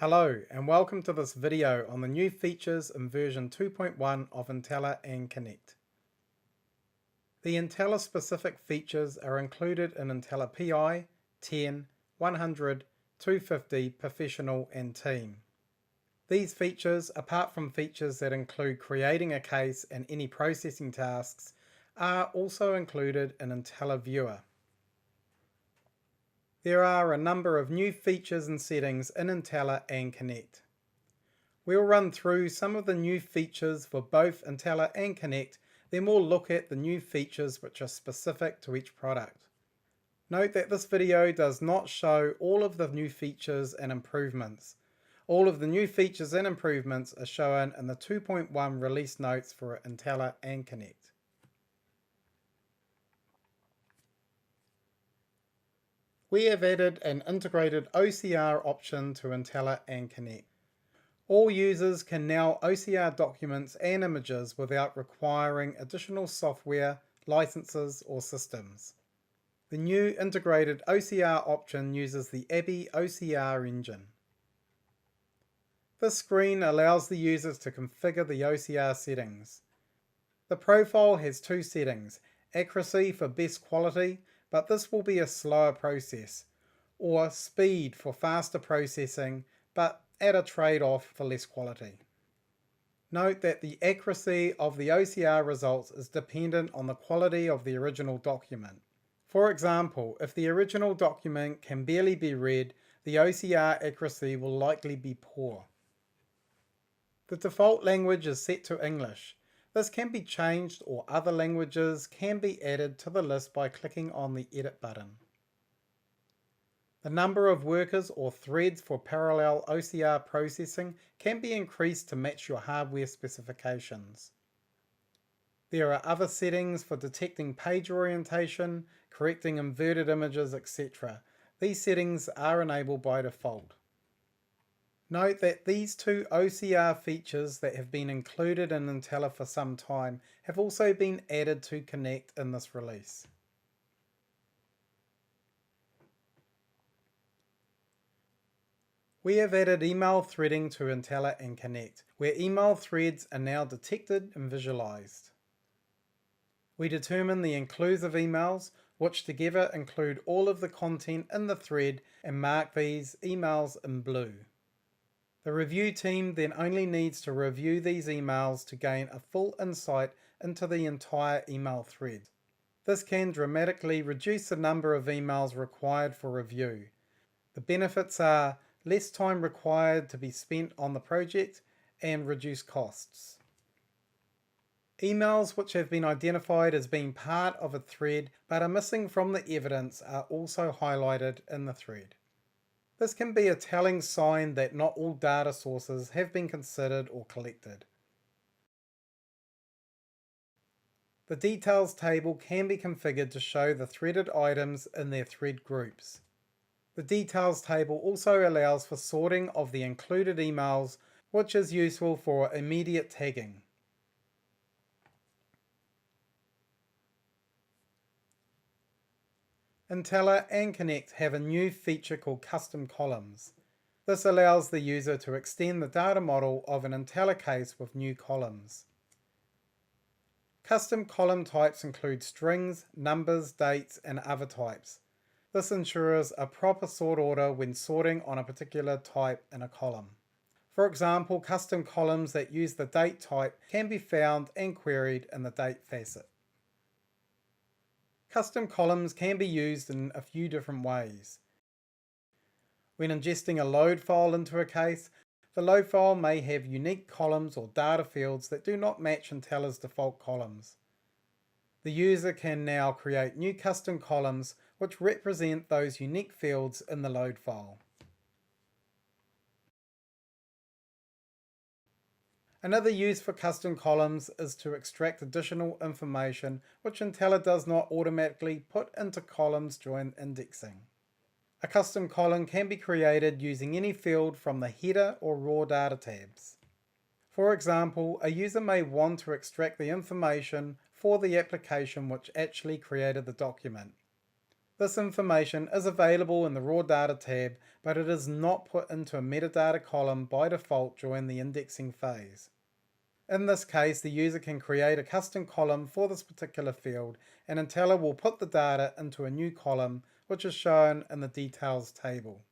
Hello and welcome to this video on the new features in version 2.1 of Intella and Connect. The Intella specific features are included in Intella PI, 10, 100, 250, Professional and Team. These features, apart from features that include creating a case and any processing tasks, are also included in Intella Viewer. There are a number of new features and settings in Intella and Connect. We'll run through some of the new features for both Intella and Connect, then we'll look at the new features which are specific to each product. Note that this video does not show all of the new features and improvements. All of the new features and improvements are shown in the 2.1 release notes for Intella and Connect. We have added an integrated OCR option to Intella and Connect. All users can now OCR documents and images without requiring additional software, licenses, or systems. The new integrated OCR option uses the Abby OCR engine. This screen allows the users to configure the OCR settings. The profile has two settings, accuracy for best quality, but this will be a slower process, or speed for faster processing, but at a trade-off for less quality. Note that the accuracy of the OCR results is dependent on the quality of the original document. For example, if the original document can barely be read, the OCR accuracy will likely be poor. The default language is set to English. This can be changed, or other languages can be added to the list by clicking on the Edit button. The number of workers or threads for parallel OCR processing can be increased to match your hardware specifications. There are other settings for detecting page orientation, correcting inverted images, etc. These settings are enabled by default. Note that these two OCR features that have been included in Intella for some time have also been added to Connect in this release. We have added email threading to Intella and Connect, where email threads are now detected and visualized. We determine the inclusive emails, which together include all of the content in the thread, and mark these emails in blue. The review team then only needs to review these emails to gain a full insight into the entire email thread. This can dramatically reduce the number of emails required for review. The benefits are less time required to be spent on the project and reduced costs. Emails which have been identified as being part of a thread but are missing from the evidence are also highlighted in the thread. This can be a telling sign that not all data sources have been considered or collected. The details table can be configured to show the threaded items in their thread groups. The details table also allows for sorting of the included emails, which is useful for immediate tagging. Intella and Connect have a new feature called Custom Columns. This allows the user to extend the data model of an Intella case with new columns. Custom column types include strings, numbers, dates, and other types. This ensures a proper sort order when sorting on a particular type in a column. For example, custom columns that use the date type can be found and queried in the date facet. Custom columns can be used in a few different ways. When ingesting a load file into a case, the load file may have unique columns or data fields that do not match Intella's default columns. The user can now create new custom columns which represent those unique fields in the load file. Another use for custom columns is to extract additional information which Intella does not automatically put into columns during indexing. A custom column can be created using any field from the header or raw data tabs. For example, a user may want to extract the information for the application which actually created the document. This information is available in the Raw Data tab, but it is not put into a metadata column by default during the indexing phase. In this case, the user can create a custom column for this particular field, and Intella will put the data into a new column, which is shown in the details table.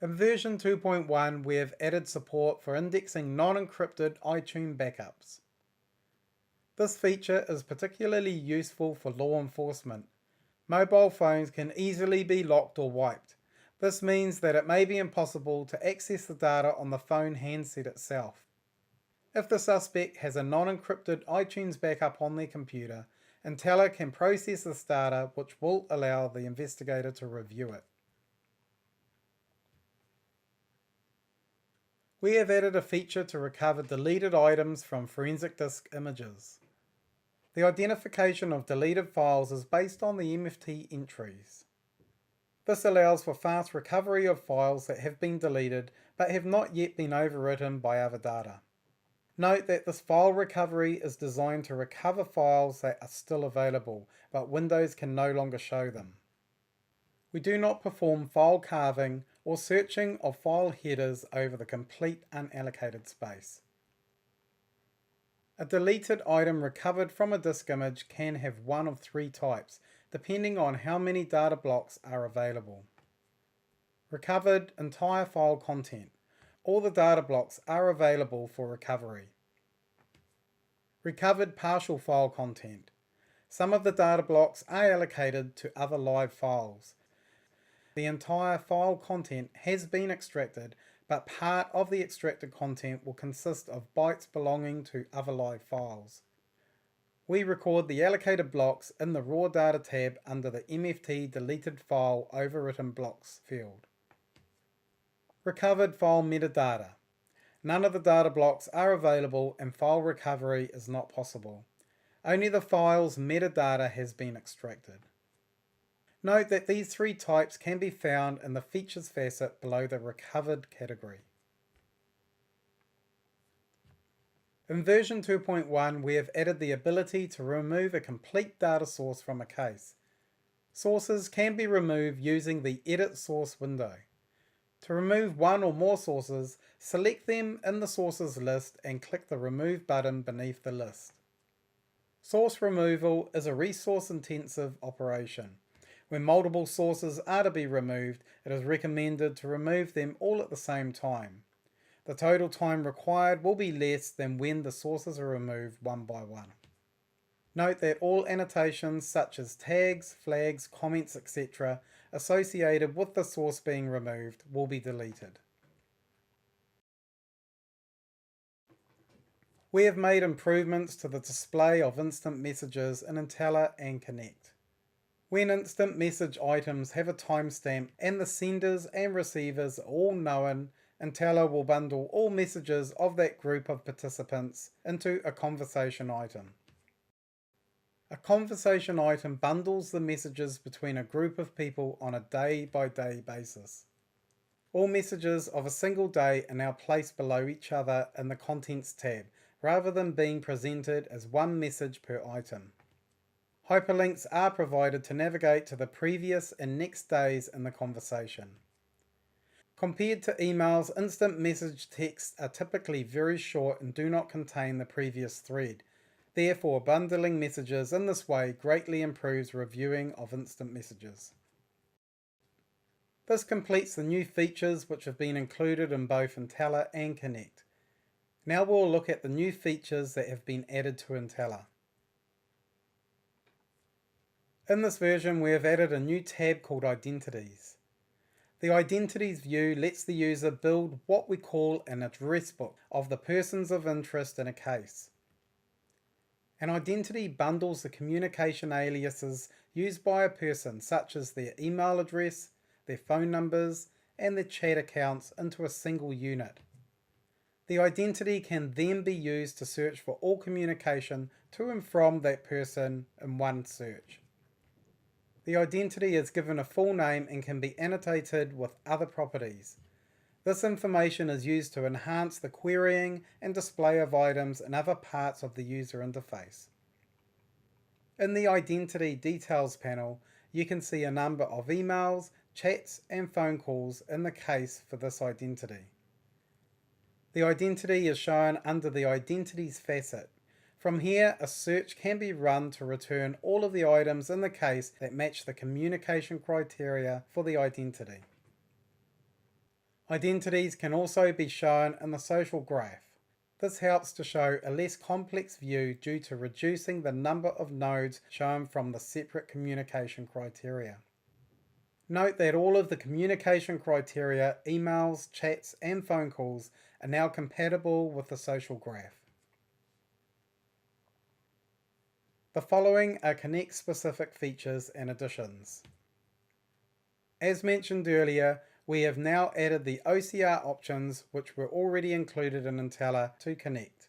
In version 2.1, we have added support for indexing non-encrypted iTunes backups. This feature is particularly useful for law enforcement. Mobile phones can easily be locked or wiped. This means that it may be impossible to access the data on the phone handset itself. If the suspect has a non-encrypted iTunes backup on their computer, Intella can process this data, which will allow the investigator to review it. We have added a feature to recover deleted items from forensic disk images. The identification of deleted files is based on the MFT entries. This allows for fast recovery of files that have been deleted but have not yet been overwritten by other data. Note that this file recovery is designed to recover files that are still available, but Windows can no longer show them. We do not perform file carving or searching of file headers over the complete unallocated space. A deleted item recovered from a disk image can have one of three types, depending on how many data blocks are available. Recovered entire file content. All the data blocks are available for recovery. Recovered partial file content. Some of the data blocks are allocated to other live files. The entire file content has been extracted, but part of the extracted content will consist of bytes belonging to other live files. We record the allocated blocks in the Raw Data tab under the MFT Deleted File Overwritten Blocks field. Recovered file metadata. None of the data blocks are available and file recovery is not possible. Only the file's metadata has been extracted. Note that these three types can be found in the Features facet below the Recovered category. In version 2.1, we have added the ability to remove a complete data source from a case. Sources can be removed using the Edit Source window. To remove one or more sources, select them in the sources list and click the Remove button beneath the list. Source removal is a resource-intensive operation. When multiple sources are to be removed, it is recommended to remove them all at the same time. The total time required will be less than when the sources are removed one by one. Note that all annotations such as tags, flags, comments, etc. associated with the source being removed will be deleted. We have made improvements to the display of instant messages in Intella and Connect. When instant message items have a timestamp and the senders and receivers are all known, Intella will bundle all messages of that group of participants into a conversation item. A conversation item bundles the messages between a group of people on a day-by-day basis. All messages of a single day are now placed below each other in the Contents tab, rather than being presented as one message per item. Hyperlinks are provided to navigate to the previous and next days in the conversation. Compared to emails, instant message texts are typically very short and do not contain the previous thread. Therefore, bundling messages in this way greatly improves reviewing of instant messages. This completes the new features which have been included in both Intella and Connect. Now we'll look at the new features that have been added to Intella. In this version, we have added a new tab called Identities. The Identities view lets the user build what we call an address book of the persons of interest in a case. An identity bundles the communication aliases used by a person, such as their email address, their phone numbers, and their chat accounts into a single unit. The identity can then be used to search for all communication to and from that person in one search. The identity is given a full name and can be annotated with other properties. This information is used to enhance the querying and display of items in other parts of the user interface. In the Identity Details panel, you can see a number of emails, chats, and phone calls in the case for this identity. The identity is shown under the Identities facet. From here, a search can be run to return all of the items in the case that match the communication criteria for the identity. Identities can also be shown in the social graph. This helps to show a less complex view due to reducing the number of nodes shown from the separate communication criteria. Note that all of the communication criteria, emails, chats, and phone calls are now compatible with the social graph. The following are Connect-specific features and additions. As mentioned earlier, we have now added the OCR options which were already included in Intella to Connect.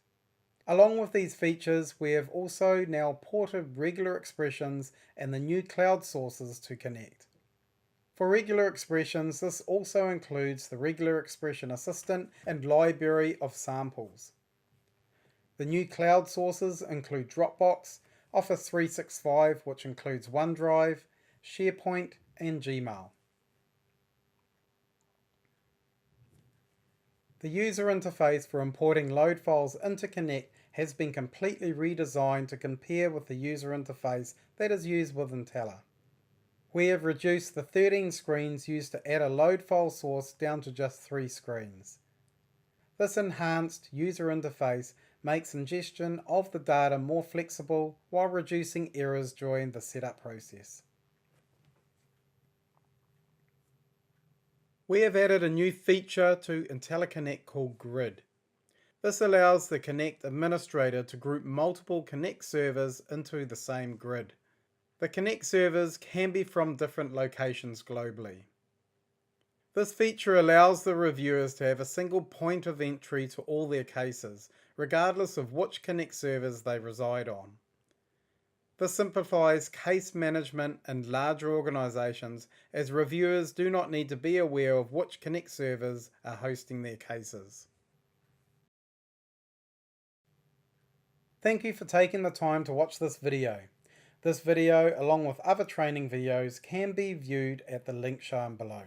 Along with these features, we have also now ported regular expressions and the new cloud sources to Connect. For regular expressions, this also includes the regular expression assistant and library of samples. The new cloud sources include Dropbox, Office 365, which includes OneDrive, SharePoint, and Gmail. The user interface for importing load files into Connect has been completely redesigned to compare with the user interface that is used with Intella. We have reduced the 13 screens used to add a load file source down to just 3 screens. This enhanced user interface makes ingestion of the data more flexible while reducing errors during the setup process. We have added a new feature to Intella Connect called Grid. This allows the Connect administrator to group multiple Connect servers into the same grid. The Connect servers can be from different locations globally. This feature allows the reviewers to have a single point of entry to all their cases, regardless of which Connect servers they reside on. This simplifies case management in larger organizations, as reviewers do not need to be aware of which Connect servers are hosting their cases. Thank you for taking the time to watch this video. This video, along with other training videos, can be viewed at the link shown below.